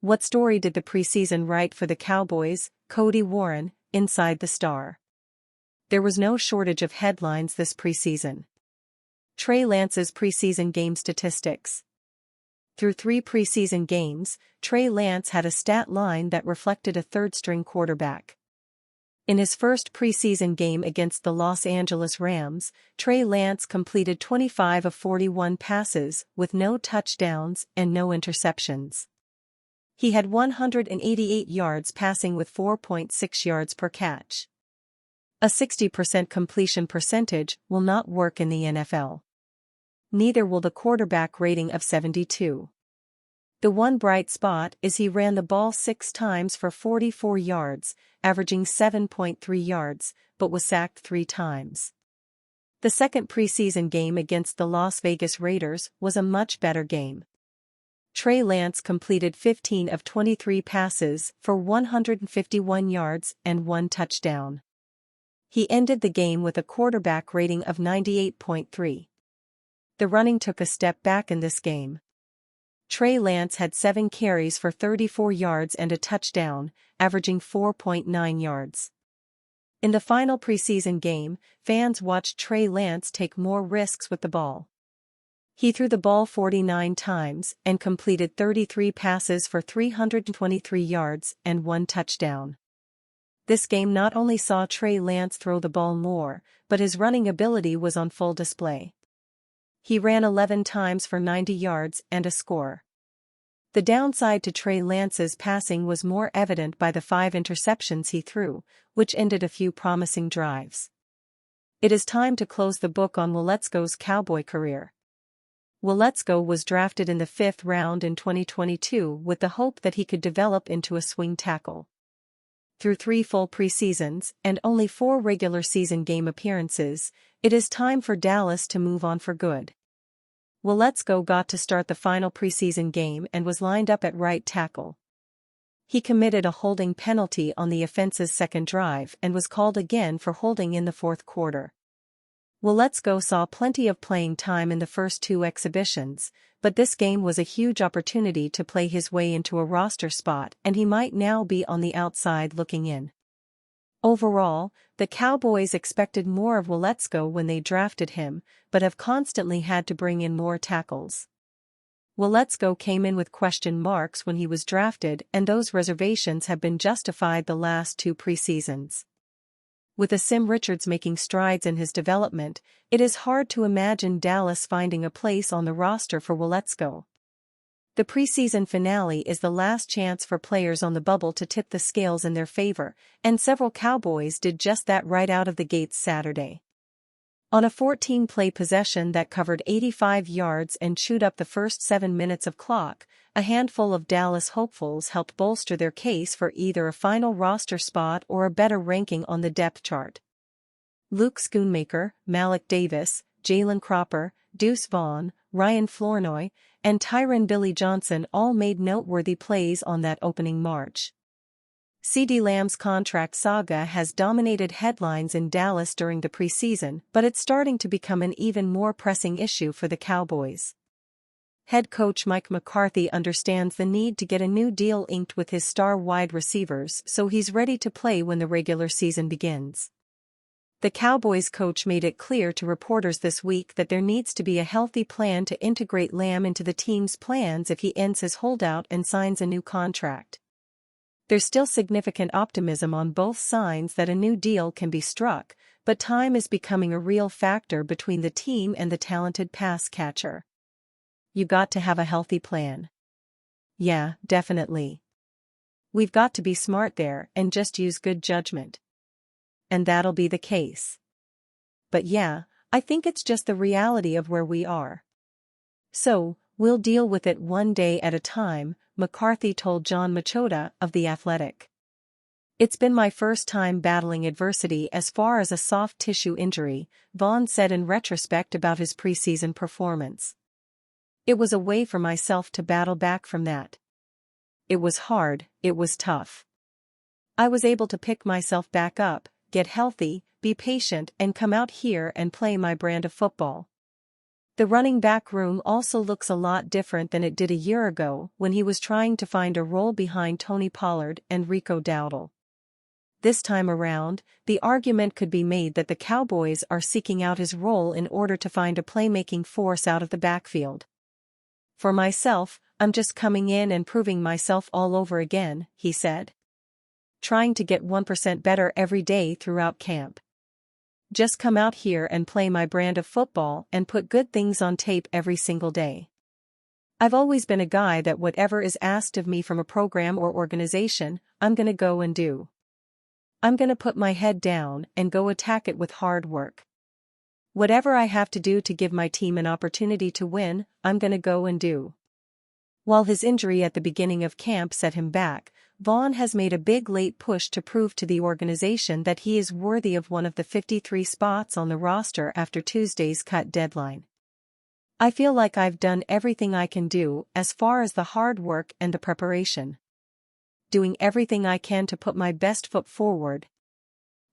What story did the preseason write for the Cowboys? Cody Warren, Inside the Star. There was no shortage of headlines this preseason. Trey Lance's preseason game statistics. Through 3 preseason games, Trey Lance had a stat line that reflected a third-string quarterback. In his first preseason game against the Los Angeles Rams, Trey Lance completed 25 of 41 passes with no touchdowns and no interceptions. He had 188 yards passing with 4.6 yards per catch. A 60% completion percentage will not work in the NFL. Neither will the quarterback rating of 72. The one bright spot is he ran the ball 6 times for 44 yards, averaging 7.3 yards, but was sacked 3 times. The second preseason game against the Las Vegas Raiders was a much better game. Trey Lance completed 15 of 23 passes for 151 yards and 1 touchdown. He ended the game with a quarterback rating of 98.3. The running took a step back in this game. Trey Lance had 7 carries for 34 yards and a touchdown, averaging 4.9 yards. In the final preseason game, fans watched Trey Lance take more risks with the ball. He threw the ball 49 times and completed 33 passes for 323 yards and 1 touchdown. This game not only saw Trey Lance throw the ball more, but his running ability was on full display. He ran 11 times for 90 yards and a score. The downside to Trey Lance's passing was more evident by the 5 interceptions he threw, which ended a few promising drives. It is time to close the book on Waletzko's Cowboy career. Waletzko was drafted in the 5th round in 2022 with the hope that he could develop into a swing tackle. Through 3 full preseasons and only 4 regular season game appearances, it is time for Dallas to move on for good. Waletzko got to start the final preseason game and was lined up at right tackle. He committed a holding penalty on the offense's second drive and was called again for holding in the 4th quarter. Waletzko saw plenty of playing time in the first 2 exhibitions, but this game was a huge opportunity to play his way into a roster spot, and he might now be on the outside looking in. Overall, the Cowboys expected more of Waletzko when they drafted him, but have constantly had to bring in more tackles. Waletzko came in with question marks when he was drafted, and those reservations have been justified the last 2 preseasons. With Asim Richards making strides in his development, it is hard to imagine Dallas finding a place on the roster for Waletzko. The preseason finale is the last chance for players on the bubble to tip the scales in their favor, and several Cowboys did just that right out of the gates Saturday. On a 14-play possession that covered 85 yards and chewed up the first 7 minutes of clock, a handful of Dallas hopefuls helped bolster their case for either a final roster spot or a better ranking on the depth chart. Luke Schoonmaker, Malik Davis, Jalen Cropper, Deuce Vaughn, Ryan Flournoy, and Tyron Billy Johnson all made noteworthy plays on that opening march. CeeDee Lamb's contract saga has dominated headlines in Dallas during the preseason, but it's starting to become an even more pressing issue for the Cowboys. Head coach Mike McCarthy understands the need to get a new deal inked with his star wide receivers, so he's ready to play when the regular season begins. The Cowboys coach made it clear to reporters this week that there needs to be a healthy plan to integrate Lamb into the team's plans if he ends his holdout and signs a new contract. There's still significant optimism on both sides that a new deal can be struck, but time is becoming a real factor between the team and the talented pass catcher. You got to have a healthy plan. Yeah, definitely. We've got to be smart there and just use good judgment. And that'll be the case. But yeah, I think it's just the reality of where we are. So, we'll deal with it one day at a time, McCarthy told John Machota of The Athletic. It's been my first time battling adversity as far as a soft tissue injury, Vaughn said in retrospect about his preseason performance. It was a way for myself to battle back from that. It was hard, it was tough. I was able to pick myself back up, get healthy, be patient, and come out here and play my brand of football. The running back room also looks a lot different than it did a year ago when he was trying to find a role behind Tony Pollard and Rico Dowdle. This time around, the argument could be made that the Cowboys are seeking out his role in order to find a playmaking force out of the backfield. "For myself, I'm just coming in and proving myself all over again," he said. "Trying to get 1% better every day throughout camp. Just come out here and play my brand of football and put good things on tape every single day. I've always been a guy that whatever is asked of me from a program or organization, I'm gonna go and do. I'm gonna put my head down and go attack it with hard work. Whatever I have to do to give my team an opportunity to win, I'm gonna go and do." While his injury at the beginning of camp set him back, Vaughn has made a big late push to prove to the organization that he is worthy of one of the 53 spots on the roster after Tuesday's cut deadline. "I feel like I've done everything I can do as far as the hard work and the preparation. Doing everything I can to put my best foot forward.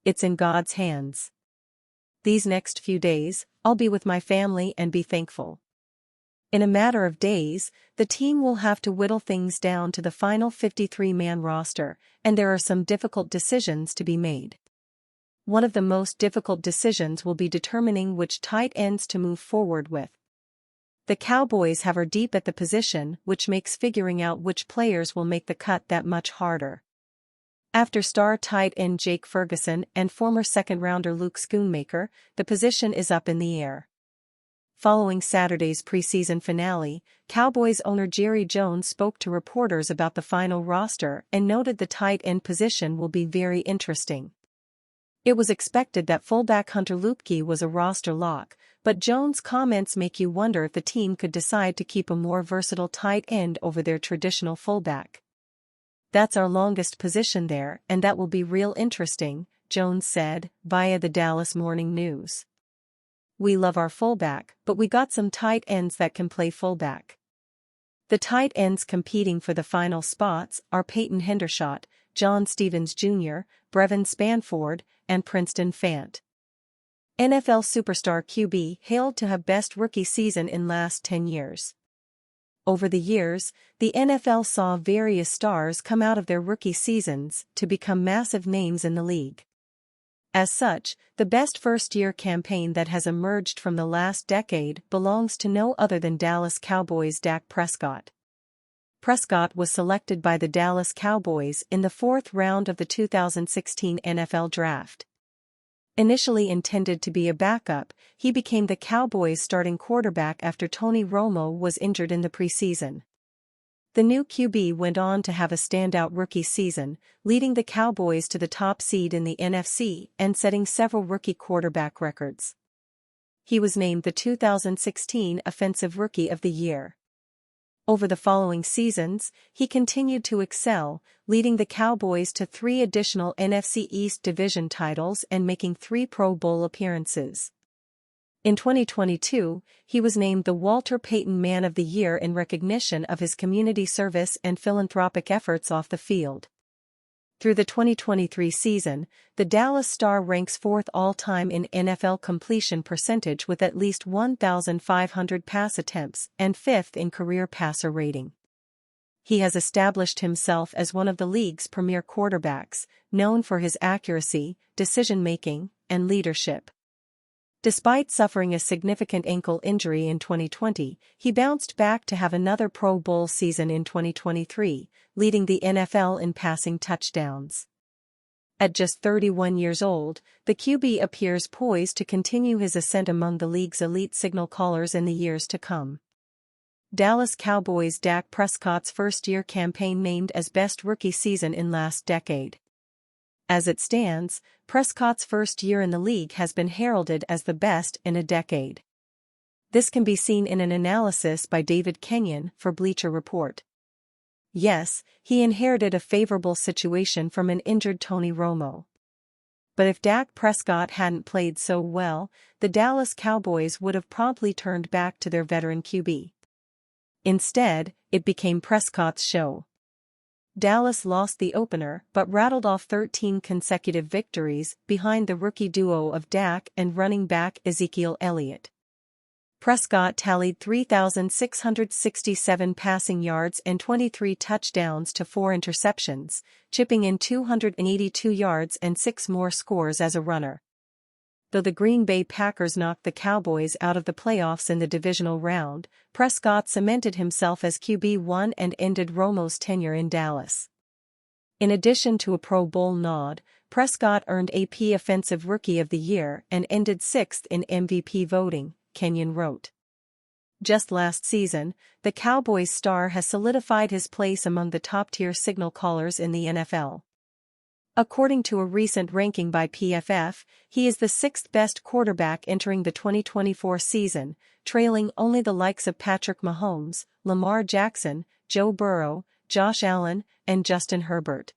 It's in God's hands. These next few days, I'll be with my family and be thankful." In a matter of days, the team will have to whittle things down to the final 53-man roster, and there are some difficult decisions to be made. One of the most difficult decisions will be determining which tight ends to move forward with. The Cowboys have her deep at the position, which makes figuring out which players will make the cut that much harder. After star tight end Jake Ferguson and former second-rounder Luke Schoonmaker, the position is up in the air. Following Saturday's preseason finale, Cowboys owner Jerry Jones spoke to reporters about the final roster and noted the tight end position will be very interesting. It was expected that fullback Hunter Luepke was a roster lock, but Jones' comments make you wonder if the team could decide to keep a more versatile tight end over their traditional fullback. "That's our longest position there, and that will be real interesting," Jones said, via the Dallas Morning News. "We love our fullback, but we got some tight ends that can play fullback." The tight ends competing for the final spots are Peyton Hendershot, John Stevens Jr., Brevin Spanford, and Princeton Fant. NFL superstar QB hailed to have best rookie season in last 10 years. Over the years, the NFL saw various stars come out of their rookie seasons to become massive names in the league. As such, the best first-year campaign that has emerged from the last decade belongs to no other than Dallas Cowboys' Dak Prescott. Prescott was selected by the Dallas Cowboys in the 4th round of the 2016 NFL Draft. Initially intended to be a backup, he became the Cowboys' starting quarterback after Tony Romo was injured in the preseason. The new QB went on to have a standout rookie season, leading the Cowboys to the top seed in the NFC and setting several rookie quarterback records. He was named the 2016 Offensive Rookie of the Year. Over the following seasons, he continued to excel, leading the Cowboys to 3 additional NFC East division titles and making 3 Pro Bowl appearances. In 2022, he was named the Walter Payton Man of the Year in recognition of his community service and philanthropic efforts off the field. Through the 2023 season, the Dallas Star ranks 4th all-time in NFL completion percentage with at least 1,500 pass attempts and 5th in career passer rating. He has established himself as one of the league's premier quarterbacks, known for his accuracy, decision-making, and leadership. Despite suffering a significant ankle injury in 2020, he bounced back to have another Pro Bowl season in 2023, leading the NFL in passing touchdowns. At just 31 years old, the QB appears poised to continue his ascent among the league's elite signal callers in the years to come. Dallas Cowboys' Dak Prescott's first-year campaign named as best rookie season in last decade. As it stands, Prescott's first year in the league has been heralded as the best in a decade. This can be seen in an analysis by David Kenyon for Bleacher Report. Yes, he inherited a favorable situation from an injured Tony Romo. But if Dak Prescott hadn't played so well, the Dallas Cowboys would have promptly turned back to their veteran QB. Instead, it became Prescott's show. Dallas lost the opener but rattled off 13 consecutive victories behind the rookie duo of Dak and running back Ezekiel Elliott. Prescott tallied 3,667 passing yards and 23 touchdowns to 4 interceptions, chipping in 282 yards and 6 more scores as a runner. Though the Green Bay Packers knocked the Cowboys out of the playoffs in the divisional round, Prescott cemented himself as QB1 and ended Romo's tenure in Dallas. In addition to a Pro Bowl nod, Prescott earned AP Offensive Rookie of the Year and ended 6th in MVP voting, Kenyon wrote. Just last season, the Cowboys star has solidified his place among the top-tier signal callers in the NFL. According to a recent ranking by PFF, he is the 6th best quarterback entering the 2024 season, trailing only the likes of Patrick Mahomes, Lamar Jackson, Joe Burrow, Josh Allen, and Justin Herbert.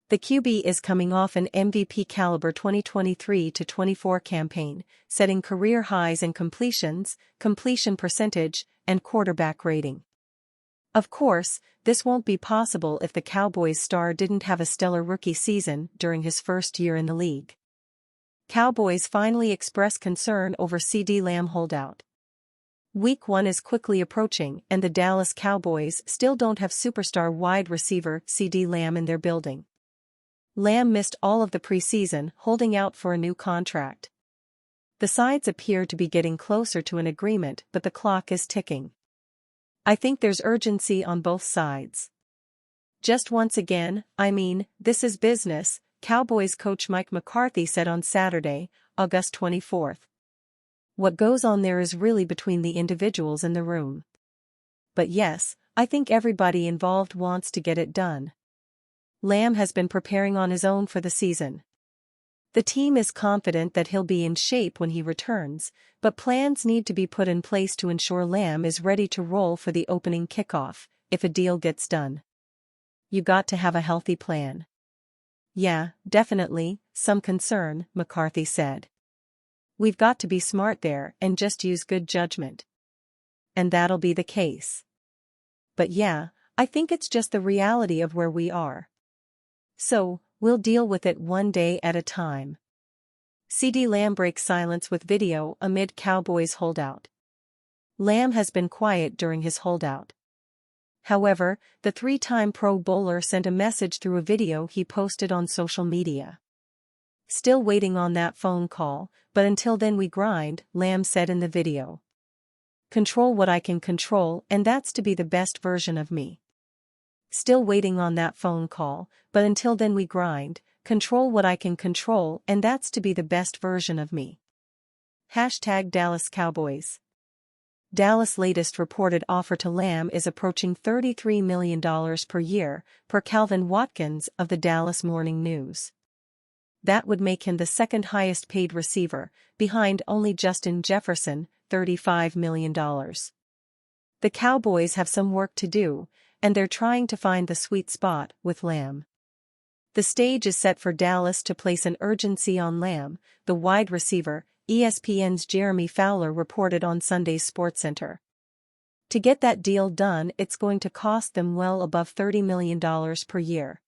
The QB is coming off an MVP-caliber 2023-24 campaign, setting career highs in completions, completion percentage, and quarterback rating. Of course, this won't be possible if the Cowboys star didn't have a stellar rookie season during his first year in the league. Cowboys finally express concern over Ceedee Lamb holdout. Week 1 is quickly approaching and the Dallas Cowboys still don't have superstar wide receiver Ceedee Lamb in their building. Lamb missed all of the preseason, holding out for a new contract. The sides appear to be getting closer to an agreement, but the clock is ticking. I think there's urgency on both sides. Just once again, this is business, Cowboys coach Mike McCarthy said on Saturday, August 24. What goes on there is really between the individuals in the room. But yes, I think everybody involved wants to get it done. Lamb has been preparing on his own for the season. The team is confident that he'll be in shape when he returns, but plans need to be put in place to ensure Lamb is ready to roll for the opening kickoff, if a deal gets done. You got to have a healthy plan. Yeah, definitely, some concern, McCarthy said. We've got to be smart there and just use good judgment. And that'll be the case. But yeah, I think it's just the reality of where we are. So, we'll deal with it one day at a time. Ceedee Lamb breaks silence with video amid Cowboys holdout. Lamb has been quiet during his holdout. However, the 3-time Pro Bowler sent a message through a video he posted on social media. Still waiting on that phone call, but until then we grind, Lamb said in the video. Control what I can control, and that's to be the best version of me. Still waiting on that phone call, but until then we grind, control what I can control, and that's to be the best version of me. #Dallas Cowboys. Dallas' latest reported offer to Lamb is approaching $33 million per year, per Calvin Watkins of the Dallas Morning News. That would make him the second highest paid receiver, behind only Justin Jefferson, $35 million. The Cowboys have some work to do, and they're trying to find the sweet spot with Lamb. The stage is set for Dallas to place an urgency on Lamb, the wide receiver, ESPN's Jeremy Fowler reported on Sunday's SportsCenter. To get that deal done, it's going to cost them well above $30 million per year.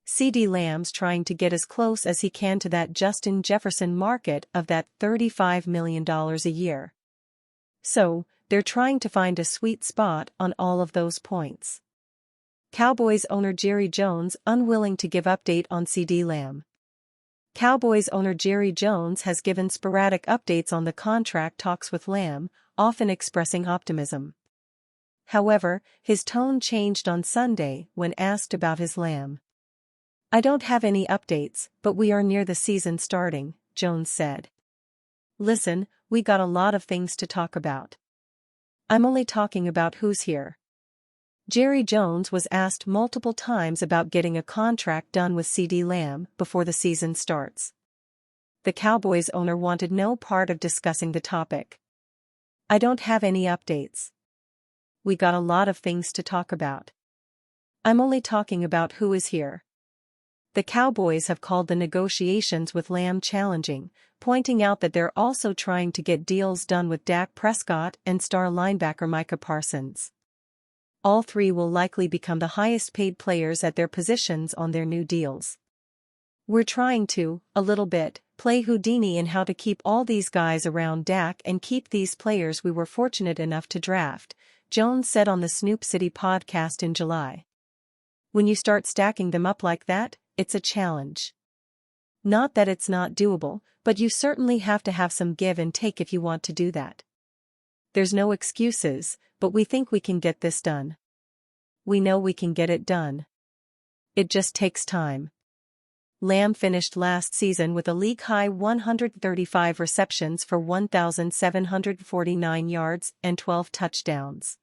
Ceedee Lamb's trying to get as close as he can to that Justin Jefferson market of that $35 million a year. So, they're trying to find a sweet spot on all of those points. Cowboys owner Jerry Jones unwilling to give update on Ceedee Lamb. Cowboys owner Jerry Jones has given sporadic updates on the contract talks with Lamb, often expressing optimism. However, his tone changed on Sunday when asked about his Lamb. I don't have any updates, but we are near the season starting, Jones said. Listen, we got a lot of things to talk about. I'm only talking about who's here. Jerry Jones was asked multiple times about getting a contract done with Ceedee Lamb before the season starts. The Cowboys owner wanted no part of discussing the topic. I don't have any updates. We got a lot of things to talk about. I'm only talking about who is here. The Cowboys have called the negotiations with Lamb challenging, pointing out that they're also trying to get deals done with Dak Prescott and star linebacker Micah Parsons. All three will likely become the highest-paid players at their positions on their new deals. We're trying to, a little bit, play Houdini and how to keep all these guys around Dak and keep these players we were fortunate enough to draft, Jones said on the Snoop City podcast in July. When you start stacking them up like that, it's a challenge. Not that it's not doable, but you certainly have to have some give and take if you want to do that. There's no excuses, but we think we can get this done. We know we can get it done. It just takes time. Lamb finished last season with a league-high 135 receptions for 1,749 yards and 12 touchdowns.